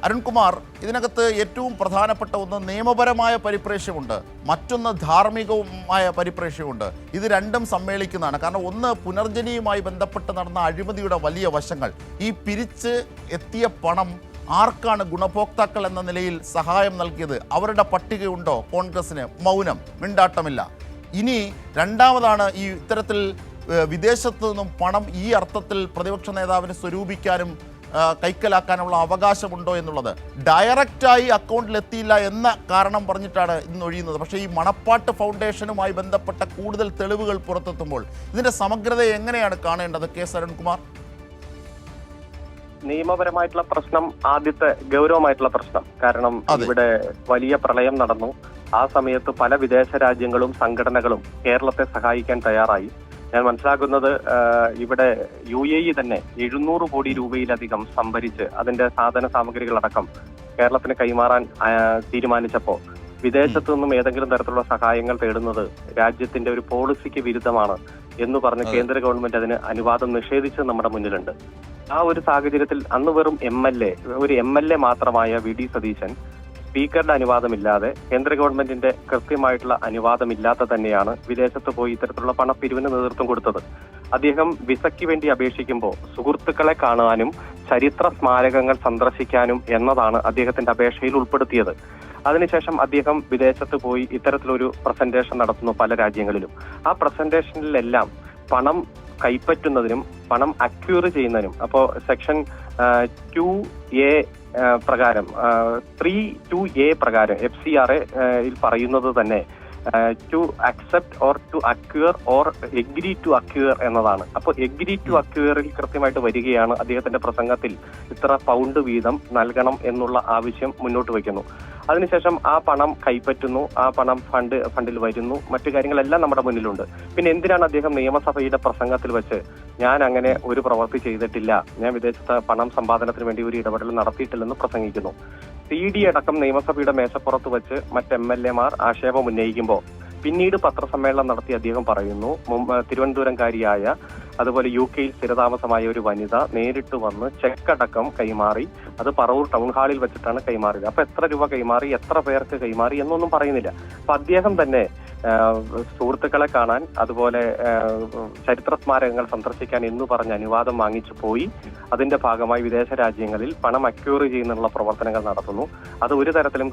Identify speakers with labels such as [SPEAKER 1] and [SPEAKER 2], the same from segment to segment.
[SPEAKER 1] അരുൺകുമാർ, ഇതിനകത്ത് ഏറ്റവും പ്രധാനപ്പെട്ട ഒന്ന് നിയമപരമായ പരിപ്രേക്ഷ്യമുണ്ട്, മറ്റൊന്ന് ധാർമ്മികവുമായ പരിപ്രേക്ഷ്യമുണ്ട്. ഇത് രണ്ടും സമ്മേളിക്കുന്നതാണ്. കാരണം ഒന്ന് പുനർജനിയുമായി ബന്ധപ്പെട്ട് നടന്ന അഴിമതിയുടെ വലിയ വശങ്ങൾ, ഈ പിരിച്ച് എത്തിയ പണം ആർക്കാണ് ഗുണഭോക്താക്കൾ എന്ന നിലയിൽ സഹായം നൽകിയത്, അവരുടെ പട്ടികയുണ്ടോ? കോൺഗ്രസിന് മൗനം, മിണ്ടാട്ടമില്ല. ഇനി രണ്ടാമതാണ് ഈ ഇത്തരത്തിൽ വിദേശത്തു നിന്നും പണം ഈ അർത്ഥത്തിൽ പ്രതിപക്ഷ നേതാവിന് സ്വരൂപിക്കാനും കൈക്കലാക്കാനുള്ള അവകാശമുണ്ടോ എന്നുള്ളത്. ഡയറക്റ്റായി അക്കൗണ്ടിൽ എത്തിയില്ല എന്ന കാരണം പറഞ്ഞിട്ടാണ് ഇന്ന് ഒഴിയുന്നത്. പക്ഷേ ഈ മണപ്പാട്ട് ഫൗണ്ടേഷനുമായി ബന്ധപ്പെട്ട കൂടുതൽ തെളിവുകൾ പുറത്തെത്തുമ്പോൾ ഇതിൻ്റെ സമഗ്രതയെ എങ്ങനെയാണ് കാണേണ്ടത്? കെ അരുൺകുമാർ,
[SPEAKER 2] നിയമപരമായിട്ടുള്ള പ്രശ്നം ആദ്യത്തെ ഗൗരവമായിട്ടുള്ള പ്രശ്നം. കാരണം ഇവിടെ വലിയ പ്രളയം നടന്നു. ആ സമയത്ത് പല വിദേശ രാജ്യങ്ങളും സംഘടനകളും കേരളത്തെ സഹായിക്കാൻ തയ്യാറായി. ഞാൻ മനസ്സിലാക്കുന്നത് ഇവിടെ UAE തന്നെ 700 കോടി രൂപയിലധികം സംഭരിച്ച് അതിന്റെ സാധന സാമഗ്രികളടക്കം കേരളത്തിന് കൈമാറാൻ തീരുമാനിച്ചപ്പോൾ വിദേശത്തു നിന്നും ഏതെങ്കിലും തരത്തിലുള്ള സഹായങ്ങൾ തേടുന്നത് രാജ്യത്തിന്റെ ഒരു പോളിസിക്ക് വിരുദ്ധമാണ് എന്ന് പറഞ്ഞ് കേന്ദ്ര ഗവൺമെന്റ് അതിന് അനുവാദം നിഷേധിച്ച് നമ്മുടെ മുന്നിലുണ്ട്. ആ ഒരു സാഹചര്യത്തിൽ അന്ന് വെറും ഒരു MLA മാത്രമായ VD സതീശൻ സ്പീക്കറുടെ അനുവാദമില്ലാതെ കേന്ദ്ര ഗവൺമെന്റിന്റെ കൃത്യമായിട്ടുള്ള അനുവാദമില്ലാതെ തന്നെയാണ് വിദേശത്ത് പോയി ഇത്തരത്തിലുള്ള പണപ്പിരിവിന് നേതൃത്വം കൊടുത്തത്. അദ്ദേഹം വിസയ്ക്ക് വേണ്ടി അപേക്ഷിക്കുമ്പോൾ സുഹൃത്തുക്കളെ കാണാനും ചരിത്ര സ്മാരകങ്ങൾ സന്ദർശിക്കാനും എന്നതാണ് അദ്ദേഹത്തിന്റെ അപേക്ഷയിൽ ഉൾപ്പെടുത്തിയത്. അതിനുശേഷം അദ്ദേഹം വിദേശത്ത് പോയി ഇത്തരത്തിലൊരു പ്രസന്റേഷൻ നടത്തുന്നു പല രാജ്യങ്ങളിലും. ആ പ്രസന്റേഷനിലെല്ലാം പണം കൈപ്പറ്റുന്നതിനും പണം അക്യൂർ ചെയ്യുന്നതിനും, അപ്പോൾ സെക്ഷൻ 2A പ്രകാരം 3(2)A പ്രകാരം FCRA പറയുന്നത് തന്നെ to accept or to acquire or agree to acquire എന്നതാണ്. അപ്പോൾ എഗ്രി ടു അക്വയറിൽ കൃത്യമായിട്ട് വരികയാണ് അദ്ദേഹത്തിന്റെ പ്രസംഗത്തിൽ ഇത്ര പൗണ്ട് വീതം നൽകണം എന്നുള്ള ആവശ്യം മുന്നോട്ട് വയ്ക്കുന്നു. അതിനുശേഷം ആ പണം കൈപ്പറ്റുന്നു, ആ പണം ഫണ്ടിൽ വരുന്നു, മറ്റു കാര്യങ്ങളെല്ലാം നമ്മുടെ മുന്നിലുണ്ട്. പിന്നെ എന്തിനാണ് അദ്ദേഹം നിയമസഭയുടെ പ്രസംഗത്തിൽ വെച്ച് ഞാൻ അങ്ങനെ ഒരു പ്രവൃത്തി ചെയ്തിട്ടില്ല, ഞാൻ വിദേശത്ത് പണം സമ്പാദനത്തിന് വേണ്ടി ഒരു ഇടപെടൽ നടത്തിയിട്ടില്ലെന്ന് പ്രസംഗിക്കുന്നു? CD അടക്കം നിയമസഭയുടെ മേശപ്പുറത്ത് വെച്ച് മറ്റ് MLA മാർ ആക്ഷേപം ഉന്നയിക്കുമ്പോൾ പിന്നീട് പത്രസമ്മേളനം നടത്തി അദ്ദേഹം പറയുന്നു, തിരുവനന്തപുരംകാരിയായ അതുപോലെ UK-യിൽ സ്ഥിരതാമസമായ ഒരു വനിത നേരിട്ട് വന്ന് ചെക്കടക്കം കൈമാറി, അത് പറവൂർ ടൗൺ ഹാളിൽ വെച്ചിട്ടാണ് കൈമാറിയത്. അപ്പൊ എത്ര രൂപ കൈമാറി, എത്ര പേർക്ക് കൈമാറി എന്നൊന്നും പറയുന്നില്ല. അപ്പൊ അദ്ദേഹം തന്നെ സുഹൃത്തുക്കളെ കാണാൻ അതുപോലെ ചരിത്ര സ്മാരകങ്ങൾ സന്ദർശിക്കാൻ എന്ന് പറഞ്ഞ് അനുവാദം വാങ്ങിച്ചു പോയി. അതിന്റെ ഭാഗമായി വിദേശ രാജ്യങ്ങളിൽ പണം അക്യൂർ ചെയ്യുന്നുള്ള പ്രവർത്തനങ്ങൾ നടത്തുന്നു. അത് ഒരു തരത്തിലും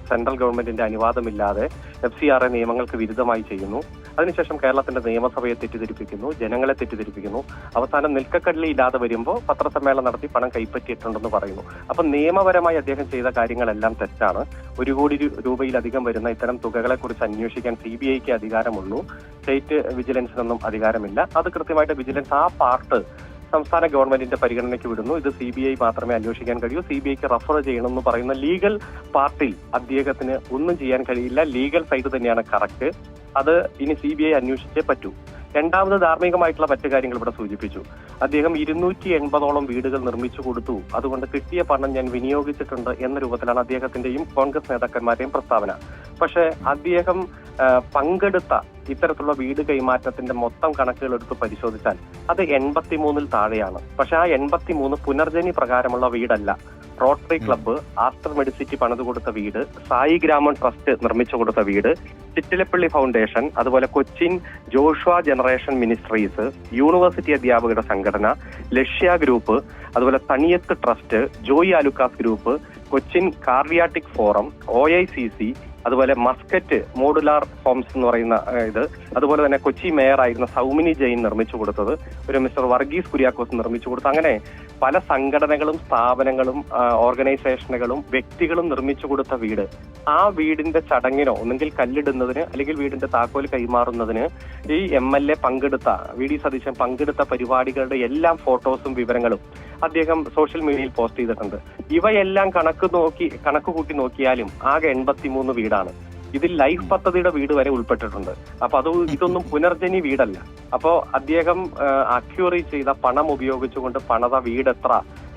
[SPEAKER 2] സെൻട്രൽ ഗവൺമെന്റിന്റെ അനുവാദമില്ലാതെ FCRA നിയമങ്ങൾക്ക് വിരുദ്ധമായി ചെയ്യുന്നു. അതിനുശേഷം കേരളത്തിന്റെ നിയമസഭയെ തെറ്റിദ്ധരിപ്പിക്കുന്നു, ജനങ്ങളെ തെറ്റിദ്ധരിപ്പിക്കുന്നു. അവസാനം നിൽക്കക്കടലി ഇല്ലാതെ വരുമ്പോൾ പത്രസമ്മേളനം നടത്തി പണം കൈപ്പറ്റിയിട്ടുണ്ടെന്ന് പറയുന്നു. അപ്പൊ നിയമപരമായി അദ്ദേഹം ചെയ്ത കാര്യങ്ങളെല്ലാം തെറ്റാണ്. 1 കോടി രൂപയിലധികം വരുന്ന ഇത്തരം തുകകളെ കുറിച്ച് അന്വേഷിക്കാൻ CBIക്ക് അധികാരമുള്ളൂ, സ്റ്റേറ്റ് വിജിലൻസിനൊന്നും അധികാരമില്ല. അത് കൃത്യമായിട്ട് വിജിലൻസ് ആ പാർട്ട് സംസ്ഥാന ഗവൺമെന്റിന്റെ പരിഗണനയ്ക്ക് വിടുന്നു. ഇത് CBI മാത്രമേ അന്വേഷിക്കാൻ കഴിയൂ, CBIക്ക് റഫർ ചെയ്യണമെന്ന് പറയുന്ന ലീഗൽ പാർട്ടിൽ അദ്ദേഹത്തിന് ഒന്നും ചെയ്യാൻ കഴിയില്ല. ലീഗൽ സൈഡ് തന്നെയാണ് കറക്റ്റ്. അത് ഇനി CBI അന്വേഷിച്ചേ പറ്റൂ. രണ്ടാമത് ധാർമ്മികമായിട്ടുള്ള മറ്റു കാര്യങ്ങൾ ഇവിടെ സൂചിപ്പിച്ചു. അദ്ദേഹം 280ഓളം വീടുകൾ നിർമ്മിച്ചു കൊടുത്തു, അതുകൊണ്ട് കിട്ടിയ പണം ഞാൻ വിനിയോഗിച്ചിട്ടുണ്ട് എന്ന രൂപത്തിലാണ് അദ്ദേഹത്തിന്റെയും കോൺഗ്രസ് നേതാക്കന്മാരുടെയും പ്രസ്താവന. പക്ഷേ അദ്ദേഹം പങ്കെടുത്ത ഇത്തരത്തിലുള്ള വീട് കൈമാറ്റത്തിന്റെ മൊത്തം കണക്കുകൾ എടുത്ത് പരിശോധിച്ചാൽ അത് 83-ൽ താഴെയാണ്. പക്ഷെ ആ 83 പുനർജനി പ്രകാരമുള്ള വീടല്ല. റോട്ടറി ക്ലബ്ബ്, ആസ്റ്റർ മെഡിസിറ്റി പണിത് കൊടുത്ത വീട്, സായി ഗ്രാമം ട്രസ്റ്റ് നിർമ്മിച്ചു കൊടുത്ത വീട്, ചിറ്റിലപ്പള്ളി ഫൗണ്ടേഷൻ, അതുപോലെ Cochin Joshua generation ministries, university അധ്യാപകരുടെ സംഘടന, ലക്ഷ്യ ഗ്രൂപ്പ്, അതുപോലെ Thaniyath trust, Joy Alukkas group, Cochin cardiac forum, OICC, അതുപോലെ മസ്കറ്റ് മോഡുലാർ ഹോംസ് എന്ന് പറയുന്ന ഇത്, അതുപോലെ തന്നെ കൊച്ചി മേയറായിരുന്ന സൗമിനി ജെയിൻ നിർമ്മിച്ചു കൊടുത്തത്, ഒരു മിസ്റ്റർ വർഗീസ് കുര്യാക്കോസ് നിർമ്മിച്ചു കൊടുത്തു. അങ്ങനെ പല സംഘടനകളും സ്ഥാപനങ്ങളും ഓർഗനൈസേഷനുകളും വ്യക്തികളും നിർമ്മിച്ചു കൊടുത്ത വീട്, ആ വീടിന്റെ ചടങ്ങിനോ ഒന്നെങ്കിൽ കല്ലിടുന്നതിന് അല്ലെങ്കിൽ വീടിന്റെ താക്കോൽ കൈമാറുന്നതിന് ഈ MLA പങ്കെടുത്ത VD സതീശൻ പങ്കെടുത്ത പരിപാടികളുടെ എല്ലാം ഫോട്ടോസും വിവരങ്ങളും അദ്ദേഹം സോഷ്യൽ മീഡിയയിൽ പോസ്റ്റ് ചെയ്തിട്ടുണ്ട്. ഇവയെല്ലാം കണക്ക് കൂട്ടി നോക്കിയാലും ആകെ 83 വീടാണ്. ഇതിൽ ലൈഫ് പദ്ധതിയുടെ വീട് വരെ ഉൾപ്പെട്ടിട്ടുണ്ട്. അപ്പൊ ഇതൊന്നും പുനർജനി വീടല്ല. അപ്പോ അദ്ദേഹം അക്യൂറി ചെയ്ത പണം ഉപയോഗിച്ചുകൊണ്ട് പണിത വീട് എത്ര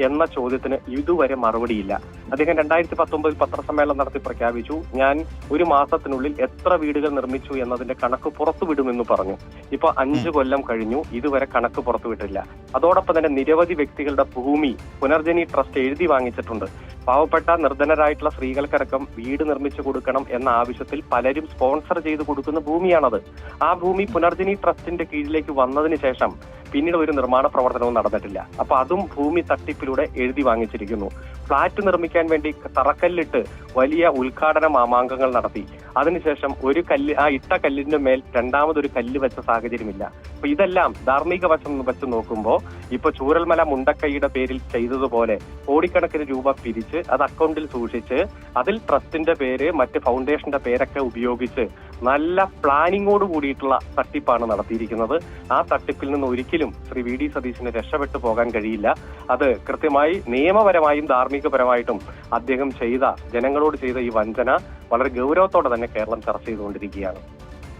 [SPEAKER 2] എന്ന ചോദ്യത്തിന് ഇതുവരെ മറുപടിയില്ല. അദ്ദേഹം 2019 പത്രസമ്മേളനം നടത്തി പ്രഖ്യാപിച്ചു, ഞാൻ 1 മാസത്തിനുള്ളിൽ എത്ര വീടുകൾ നിർമ്മിച്ചു എന്നതിന്റെ കണക്ക് പുറത്തുവിടുമെന്ന് പറഞ്ഞു. ഇപ്പൊ 5 കൊല്ലം കഴിഞ്ഞു, ഇതുവരെ കണക്ക് പുറത്തുവിട്ടില്ല. അതോടൊപ്പം തന്നെ നിരവധി വ്യക്തികളുടെ ഭൂമി പുനർജനി ട്രസ്റ്റ് എഴുതി വാങ്ങിച്ചിട്ടുണ്ട്. പാവപ്പെട്ട നിർധനരായിട്ടുള്ള സ്ത്രീകൾക്കടക്കം വീട് നിർമ്മിച്ചു കൊടുക്കണം എന്ന ആവശ്യത്തിൽ പലരും സ്പോൺസർ ചെയ്ത് കൊടുക്കുന്ന ഭൂമിയാണത്. ആ ഭൂമി പുനർജനി ട്രസ്റ്റിന്റെ കീഴിലേക്ക് വന്നതിന് ശേഷം പിന്നീട് ഒരു നിർമ്മാണ പ്രവർത്തനവും നടന്നിട്ടില്ല. അപ്പൊ അതും ഭൂമി തട്ടിപ്പിലൂടെ എഴുതി വാങ്ങിച്ചിരിക്കുന്നു. ഫ്ളാറ്റ് നിർമ്മിക്കാൻ വേണ്ടി തറക്കല്ലിട്ട് വലിയ ഉദ്ഘാടന മാമാങ്കങ്ങൾ നടത്തി. അതിനുശേഷം ഒരു കല്ല്, ആ ഇട്ട കല്ലിന്റെ മേൽ രണ്ടാമതൊരു കല്ല് വെച്ച സാഹചര്യമില്ല. അപ്പൊ ഇതെല്ലാം ധാർമ്മിക വശം വെച്ച് നോക്കുമ്പോൾ ഇപ്പൊ ചൂരൽമല മുണ്ടക്കൈയുടെ പേരിൽ ചെയ്തതുപോലെ കോടിക്കണക്കിന് രൂപ പിരിച്ച് അത് അക്കൗണ്ടിൽ സൂക്ഷിച്ച് അതിൽ ട്രസ്റ്റിന്റെ പേര് മറ്റ് ഫൗണ്ടേഷന്റെ പേരൊക്കെ ഉപയോഗിച്ച് നല്ല പ്ലാനിങ്ങോട് കൂടിയിട്ടുള്ള തട്ടിപ്പാണ് നടത്തിയിരിക്കുന്നത്. ആ തട്ടിപ്പിൽ നിന്ന് ഒരിക്കലും ശ്രീ വി ഡി സതീശന് രക്ഷപ്പെട്ടു പോകാൻ കഴിയില്ല. അത് കൃത്യമായി നിയമപരമായും ധാർമ്മികപരമായിട്ടും അദ്ദേഹം ചെയ്ത, ജനങ്ങളോട് ചെയ്ത ഈ വഞ്ചന വളരെ ഗൗരവത്തോടെ തന്നെ കേരളം ചർച്ച ചെയ്തുകൊണ്ടിരിക്കുകയാണ്.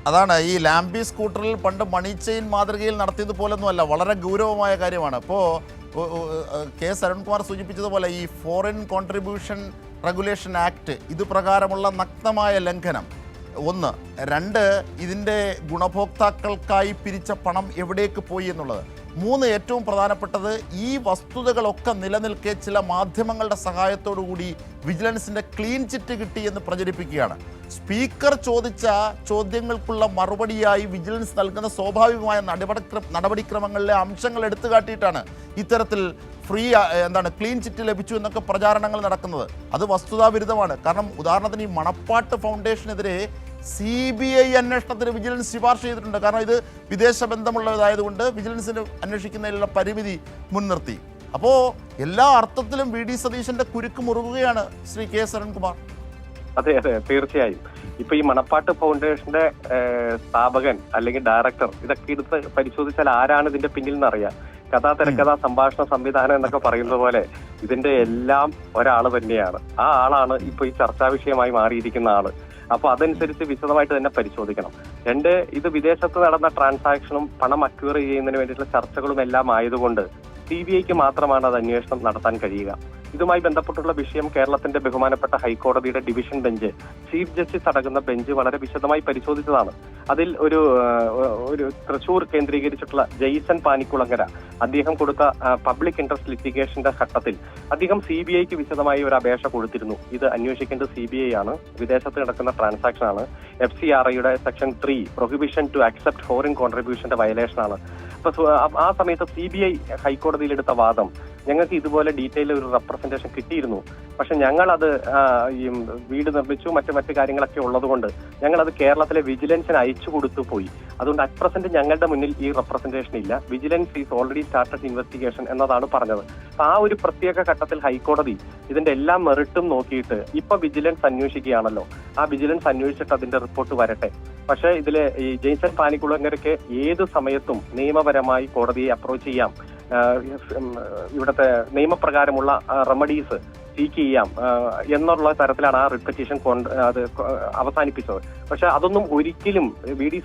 [SPEAKER 1] അതാണ് ഈ ലാംബി സ്കൂട്ടറിൽ പണ്ട് മണി ചെയിൻ മാതൃകയിൽ നടത്തിയതുപോലൊന്നുമല്ല, വളരെ ഗൗരവമായ കാര്യമാണ്. ഇപ്പോൾ കെ എസ് അരുൺകുമാർ സൂചിപ്പിച്ചതുപോലെ ഈ ഫോറിൻ കോൺട്രിബ്യൂഷൻ റെഗുലേഷൻ ആക്ട് ഇത് പ്രകാരമുള്ള നഗ്നമായ ലംഘനം 1. 2, ഇതിൻ്റെ ഗുണഭോക്താക്കൾക്കായി പിരിച്ച പണം എവിടേക്ക് പോയി എന്നുള്ളത്. 3, ഏറ്റവും പ്രധാനപ്പെട്ടത് ഈ വസ്തുതകളൊക്കെ നിലനിൽക്കെ ചില മാധ്യമങ്ങളുടെ സഹായത്തോടു കൂടി വിജിലൻസിൻ്റെ ക്ലീൻ ചിറ്റ് കിട്ടി എന്ന് പ്രചരിപ്പിക്കുകയാണ്. സ്പീക്കർ ചോദിച്ച ചോദ്യങ്ങൾക്കുള്ള മറുപടിയായി വിജിലൻസ് നൽകുന്ന സ്വാഭാവികമായ നടപടിക്രമങ്ങളിലെ അംശങ്ങൾ എടുത്തു കാട്ടിയിട്ടാണ് ഇത്തരത്തിൽ ക്ലീൻ ചിറ്റ് ലഭിച്ചു എന്നൊക്കെ പ്രചാരണങ്ങൾ നടക്കുന്നത്. അത് വസ്തുതാവിരുദ്ധമാണ്. കാരണം ഉദാഹരണത്തിന് ഈ മണപ്പാട്ട് ഫൗണ്ടേഷനെതിരെ CBI അന്വേഷണത്തിന് വിജിലൻസ് ശുപാർശ ചെയ്തിട്ടുണ്ട്. കാരണം ഇത് വിദേശ ബന്ധമുള്ളതായതുകൊണ്ട് വിജിലൻസിന് അന്വേഷിക്കുന്നതിലുള്ള പരിമിതി മുൻനിർത്തി. അപ്പോൾ എല്ലാ അർത്ഥത്തിലും വി ഡി സതീശന്റെ കുരുക്ക് മുറുകുകയാണ് ശ്രീ കെ എസ് അരുൺകുമാർ.
[SPEAKER 2] അതെ, തീർച്ചയായും. ഇപ്പൊ ഈ മണപ്പാട്ട് ഫൗണ്ടേഷന്റെ സ്ഥാപകൻ അല്ലെങ്കിൽ ഡയറക്ടർ ഇതൊക്കെ എടുത്ത് പരിശോധിച്ചാൽ ആരാണ് ഇതിന്റെ പിന്നിൽ എന്നറിയാം. കഥാ, തിരക്കഥ, സംഭാഷണ സംവിധാനം എന്നൊക്കെ പറയുന്നത് പോലെ ഇതിന്റെ എല്ലാം ഒരാൾ തന്നെയാണ്. ആ ആളാണ് ഇപ്പൊ ഈ ചർച്ചാ വിഷയമായി മാറിയിരിക്കുന്ന ആള്. അപ്പൊ അതനുസരിച്ച് വിശദമായിട്ട് തന്നെ പരിശോധിക്കണം. 2, ഇത് വിദേശത്ത് നടന്ന ട്രാൻസാക്ഷനും പണം അക്വയർ ചെയ്യുന്നതിന് വേണ്ടിയിട്ടുള്ള ചർച്ചകളും എല്ലാം ആയതുകൊണ്ട് CBIക്ക് മാത്രമാണ് അത് അന്വേഷണം നടത്താൻ കഴിയുക. ഇതുമായി ബന്ധപ്പെട്ടുള്ള വിഷയം കേരളത്തിന്റെ ബഹുമാനപ്പെട്ട ഹൈക്കോടതിയുടെ ഡിവിഷൻ ബെഞ്ച്, ചീഫ് ജസ്റ്റിസ് അടങ്ങുന്ന ബെഞ്ച് വളരെ വിശദമായി പരിശോധിച്ചതാണ്. അതിൽ ഒരു തൃശൂർ കേന്ദ്രീകരിച്ചിട്ടുള്ള ജെയ്സൺ പാനിക്കുളങ്ങര അദ്ദേഹം കൊടുത്ത പബ്ലിക് ഇൻട്രസ്റ്റ് ലിറ്റിഗേഷന്റെ ഘട്ടത്തിൽ അദ്ദേഹം CBIക്ക് വിശദമായി ഒരു അപേക്ഷ കൊടുത്തിരുന്നു. ഇത് അന്വേഷിക്കേണ്ടത് CBI ആണ്, വിദേശത്ത് നടക്കുന്ന ട്രാൻസാക്ഷൻ ആണ്, FCRAയുടെ section 3 prohibition to accept foreign കോൺട്രിബ്യൂഷന്റെ വയലേഷൻ ആണ്. അപ്പൊ ആ സമയത്ത് CBI ഹൈക്കോടതിയിൽ എടുത്ത വാദം, ഞങ്ങൾക്ക് ഇതുപോലെ ഡീറ്റെയിൽ ഒരു റെപ്രസെന്റേഷൻ കിട്ടിയിരുന്നു, പക്ഷെ ഞങ്ങളത് ഈ വീട് നിർമ്മിച്ചു മറ്റു കാര്യങ്ങളൊക്കെ ഉള്ളതുകൊണ്ട് ഞങ്ങളത് കേരളത്തിലെ വിജിലൻസിന് അയച്ചു കൊടുത്തു പോയി. അതുകൊണ്ട് അറ്റ് പ്രസന്റ് ഞങ്ങളുടെ മുന്നിൽ ഈ റെപ്രസെന്റേഷൻ ഇല്ല. Vigilance is already started investigation എന്നതാണ് പറഞ്ഞത്. ആ ഒരു പ്രത്യേക ഘട്ടത്തിൽ ഹൈക്കോടതി ഇതിന്റെ എല്ലാ മെറിറ്റും നോക്കിയിട്ട് ഇപ്പൊ വിജിലൻസ് അന്വേഷിക്കുകയാണല്ലോ, ആ വിജിലൻസ് അന്വേഷിച്ചിട്ട് അതിന്റെ റിപ്പോർട്ട് വരട്ടെ. പക്ഷെ ഇതിലെ ഈ ജെയ്സൺ പാനിക്കുളങ്ങരയ്ക്ക് ഏത് സമയത്തും നിയമപരമായി കോടതിയെ അപ്രോച്ച് ചെയ്യാം, ഇവിടുത്തെ നിയമപ്രകാരമുള്ള റെമഡീസ് സീക്ക് ചെയ്യാം എന്നുള്ള തരത്തിലാണ് ആ റിപ്പറ്റീഷൻ അത് അവസാനിപ്പിച്ചത്. പക്ഷെ അതൊന്നും ഒരിക്കലും വി ഡി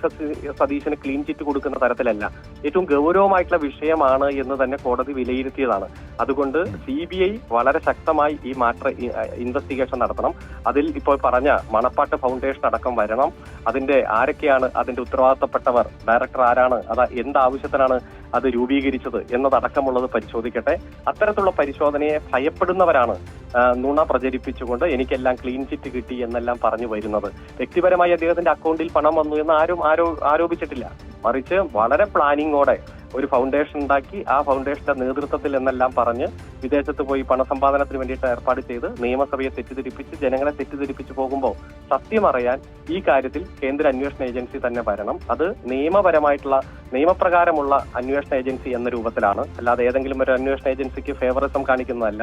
[SPEAKER 2] സതീശന് ക്ലീൻ ചിറ്റ് കൊടുക്കുന്ന തരത്തിലല്ല. ഏറ്റവും ഗൗരവമായിട്ടുള്ള വിഷയമാണ് എന്ന് തന്നെ കോടതി വിലയിരുത്തിയതാണ്. അതുകൊണ്ട് CBI വളരെ ശക്തമായി ഈ മാറ്റർ ഇൻവെസ്റ്റിഗേഷൻ നടത്തണം. അതിൽ ഇപ്പോൾ പറഞ്ഞ മണപ്പാട്ട് ഫൗണ്ടേഷൻ അടക്കം വരണം. അതിന്റെ ആരൊക്കെയാണ് അതിന്റെ ഉത്തരവാദിത്തപ്പെട്ടവർ, ഡയറക്ടർ ആരാണ്, അത് എന്താവശ്യത്തിനാണ് അത് രൂപീകരിച്ചത് എന്നതടക്കമുള്ളത് പരിശോധിക്കട്ടെ. അത്തരത്തിലുള്ള പരിശോധനയെ ഭയപ്പെടുന്നവരാണ് നുണ പ്രചരിപ്പിച്ചുകൊണ്ട് എനിക്കെല്ലാം ക്ലീൻ ചിറ്റ് കിട്ടി എന്നെല്ലാം പറഞ്ഞു വരുന്നത്. വ്യക്തിപരമായി അദ്ദേഹത്തിന്റെ അക്കൗണ്ടിൽ പണം വന്നു എന്ന് ആരും ആരോപിച്ചിട്ടില്ല. മറിച്ച് വളരെ പ്ലാനിങ്ങോടെ ഒരു ഫൗണ്ടേഷൻ ഉണ്ടാക്കി ആ ഫൗണ്ടേഷന്റെ നേതൃത്വത്തിൽ എന്നെല്ലാം പറഞ്ഞ് വിദേശത്ത് പോയി പണസമ്പാദനത്തിന് വേണ്ടിയിട്ട് ഏർപ്പാട് ചെയ്ത് നിയമസഭയെ തെറ്റിദ്ധരിപ്പിച്ച് ജനങ്ങളെ തെറ്റിദ്ധരിപ്പിച്ച് പോകുമ്പോൾ സത്യം അറിയാൻ ഈ കാര്യത്തിൽ കേന്ദ്ര അന്വേഷണ ഏജൻസി തന്നെ വരണം. അത് നിയമപ്രകാരമുള്ള അന്വേഷണ ഏജൻസി എന്ന രൂപത്തിലാണ്, അല്ലാതെ ഏതെങ്കിലും ഒരു അന്വേഷണ ഏജൻസിക്ക് ഫേവറിസം കാണിക്കുന്നതല്ല.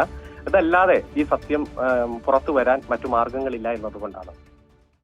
[SPEAKER 2] ഇതല്ലാതെ ഈ സത്യം പുറത്തു വരാൻ മറ്റു മാർഗങ്ങളില്ല എന്നതുകൊണ്ടാണ്.